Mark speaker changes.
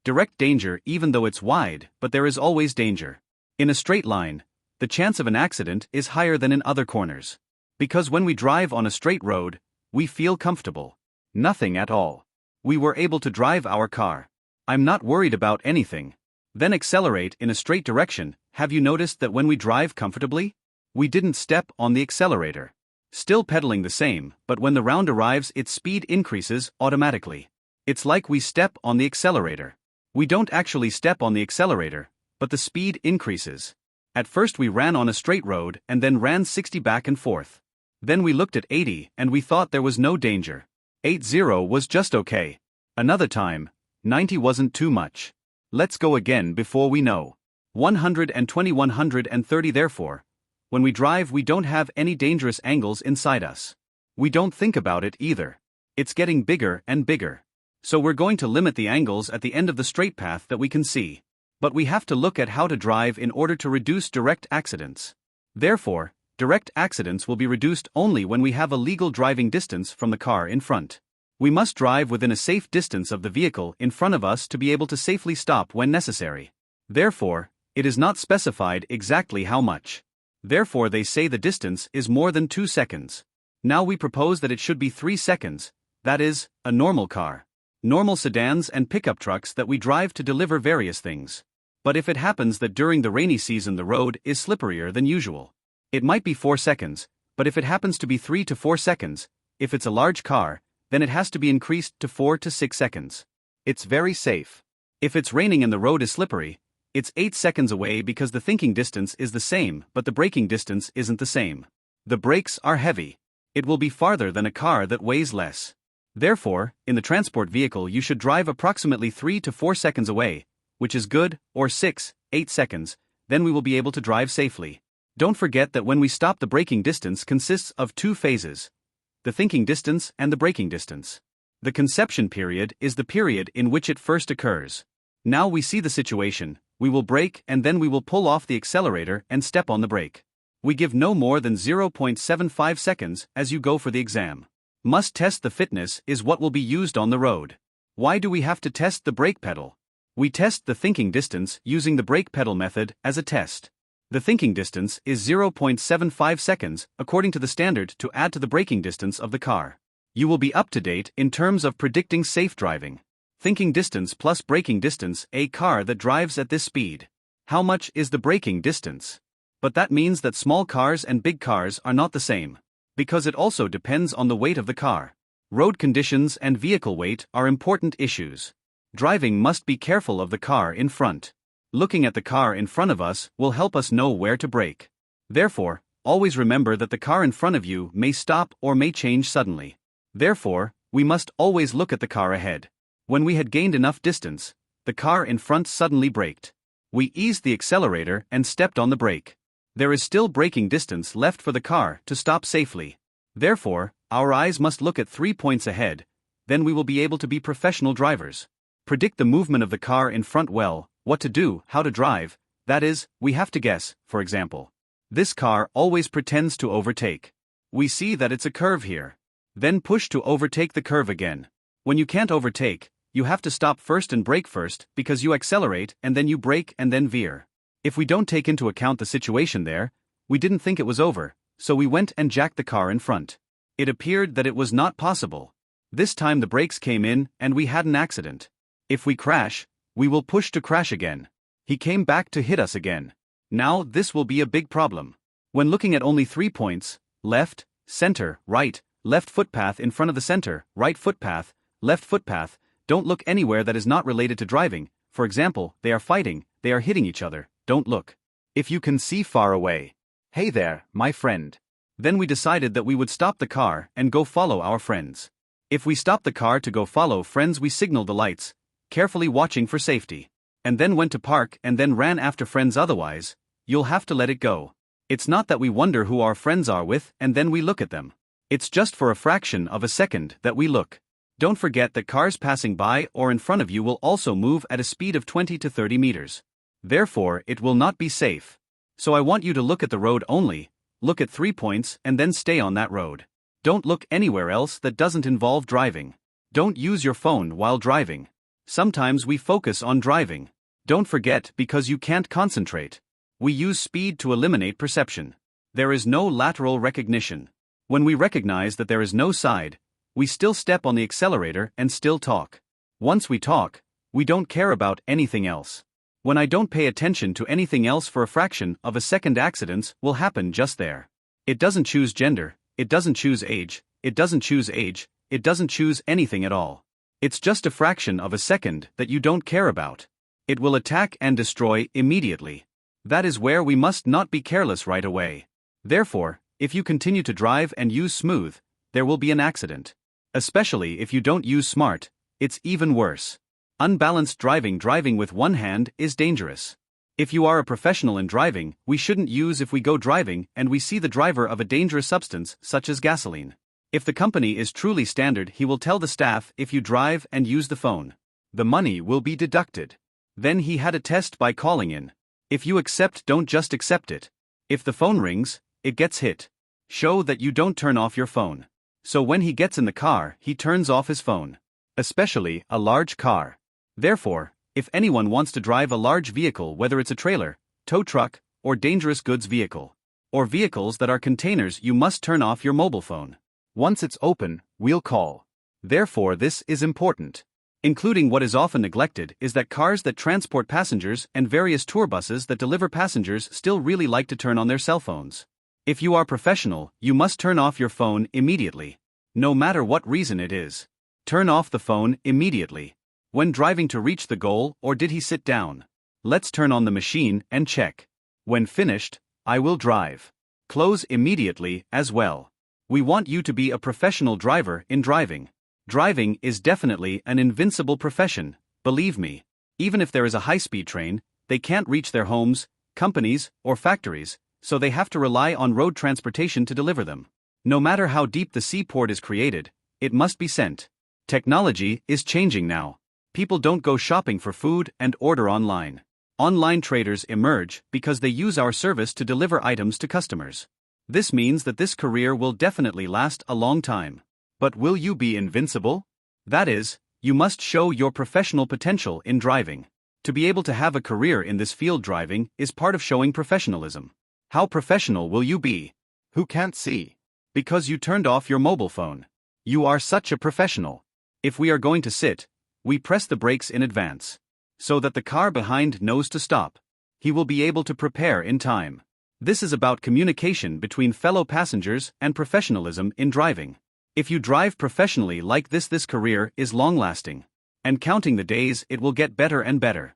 Speaker 1: Direct danger even though it's wide, but there is always danger. In a straight line, the chance of an accident is higher than in other corners. Because when we drive on a straight road, we feel comfortable. Nothing at all. We were able to drive our car. I'm not worried about anything. Then accelerate in a straight direction. Have you noticed that when we drive comfortably, we didn't step on the accelerator? Still pedaling the same, but when the round arrives, its speed increases automatically. It's like we step on the accelerator. We don't actually step on the accelerator, but the speed increases. At first we ran on a straight road and then ran 60 back and forth. Then we looked at 80 and we thought there was no danger. 80 was just okay. Another time, 90 wasn't too much. Let's go again before we know. 120, 130. Therefore, when we drive we don't have any dangerous angles inside us. We don't think about it either. It's getting bigger and bigger. So we're going to limit the angles at the end of the straight path that we can see. But we have to look at how to drive in order to reduce direct accidents. Therefore, direct accidents will be reduced only when we have a legal driving distance from the car in front. We must drive within a safe distance of the vehicle in front of us to be able to safely stop when necessary. Therefore, it is not specified exactly how much. Therefore they say the distance is more than 2 seconds. Now we propose that it should be 3 seconds, that is, a normal car. Normal sedans and pickup trucks that we drive to deliver various things. But if it happens that during the rainy season the road is slipperier than usual, it might be 4 seconds, but if it happens to be 3 to 4 seconds, if it's a large car, then it has to be increased to 4 to 6 seconds. It's very safe. If it's raining and the road is slippery, it's 8 seconds away because the thinking distance is the same but the braking distance isn't the same. The brakes are heavy. It will be farther than a car that weighs less. Therefore, in the transport vehicle you should drive approximately 3 to 4 seconds away, which is good, or 6, 8 seconds, then we will be able to drive safely. Don't forget that when we stop the braking distance consists of 2 phases. The thinking distance and the braking distance. The conception period is the period in which it first occurs. Now we see the situation, we will brake and then we will pull off the accelerator and step on the brake. We give no more than 0.75 seconds as you go for the exam. Must test the fitness is what will be used on the road. Why do we have to test the brake pedal? We test the thinking distance using the brake pedal method as a test. The thinking distance is 0.75 seconds according to the standard to add to the braking distance of the car. You will be up to date in terms of predicting safe driving. Thinking distance plus braking distance, a car that drives at this speed. How much is the braking distance? But that means that small cars and big cars are not the same. Because it also depends on the weight of the car. Road conditions and vehicle weight are important issues. Driving must be careful of the car in front. Looking at the car in front of us will help us know where to brake. Therefore, always remember that the car in front of you may stop or may change suddenly. Therefore, we must always look at the car ahead. When we had gained enough distance, the car in front suddenly braked. We eased the accelerator and stepped on the brake. There is still braking distance left for the car to stop safely. Therefore, our eyes must look at 3 points ahead, then we will be able to be professional drivers. Predict the movement of the car in front well, what to do, how to drive, that is, we have to guess. For example, this car always pretends to overtake. We see that it's a curve here. Then push to overtake the curve again. When you can't overtake, you have to stop first and brake first because you accelerate and then you brake and then veer. If we don't take into account the situation there, we didn't think it was over, so we went and jacked the car in front. It appeared that it was not possible. This time the brakes came in and we had an accident. If we crash, we will push to crash again. He came back to hit us again. Now this will be a big problem. When looking at only 3 points, left, center, right, left footpath in front of the center, right footpath, left footpath, don't look anywhere that is not related to driving. For example, they are fighting, they are hitting each other, don't look. If you can see far away. Hey there, my friend. Then we decided that we would stop the car and go follow our friends. If we stopped the car to go follow friends, we signaled the lights, carefully watching for safety. And then went to park and then ran after friends, otherwise, you'll have to let it go. It's not that we wonder who our friends are with and then we look at them. It's just for a fraction of a second that we look. Don't forget that cars passing by or in front of you will also move at a speed of 20 to 30 meters. Therefore, it will not be safe. So I want you to look at the road only, look at 3 points and then stay on that road. Don't look anywhere else that doesn't involve driving. Don't use your phone while driving. Sometimes we focus on driving. Don't forget, because you can't concentrate. We use speed to eliminate perception. There is no lateral recognition. When we recognize that there is no side, we still step on the accelerator and still talk. Once we talk, we don't care about anything else. When I don't pay attention to anything else for a fraction of a second, accidents will happen just there. It doesn't choose gender, it doesn't choose age, it doesn't choose anything at all. It's just a fraction of a second that you don't care about. It will attack and destroy immediately. That is where we must not be careless right away. Therefore, if you continue to drive and use smooth, there will be an accident. Especially if you don't use smart, it's even worse. Unbalanced driving with one hand is dangerous. If you are a professional in driving, we shouldn't use if we go driving and we see the driver of a dangerous substance such as gasoline. If the company is truly standard, he will tell the staff if you drive and use the phone, the money will be deducted. Then he had a test by calling in. If you accept, don't just accept it. If the phone rings, it gets hit. Show that you don't turn off your phone. So when he gets in the car, he turns off his phone. Especially a large car. Therefore, if anyone wants to drive a large vehicle, whether it's a trailer, tow truck, or dangerous goods vehicle, or vehicles that are containers, you must turn off your mobile phone. Once it's open, we'll call. Therefore, this is important. Including what is often neglected is that cars that transport passengers and various tour buses that deliver passengers still really like to turn on their cell phones. If you are professional, you must turn off your phone immediately. No matter what reason it is. Turn off the phone immediately. When driving to reach the goal, or did he sit down? Let's turn on the machine and check. When finished, I will drive. Close immediately as well. We want you to be a professional driver in driving. Driving is definitely an invincible profession, believe me. Even if there is a high-speed train, they can't reach their homes, companies, or factories, so they have to rely on road transportation to deliver them. No matter how deep the seaport is created, it must be sent. Technology is changing now. People don't go shopping for food and order online. Online traders emerge because they use our service to deliver items to customers. This means that this career will definitely last a long time. But will you be invincible? That is, you must show your professional potential in driving. To be able to have a career in this field, driving is part of showing professionalism. How professional will you be? Who can't see? Because you turned off your mobile phone. You are such a professional. If we are going to sit, we press the brakes in advance. So that the car behind knows to stop. He will be able to prepare in time. This is about communication between fellow passengers and professionalism in driving. If you drive professionally like this career is long-lasting. And counting the days, it will get better and better.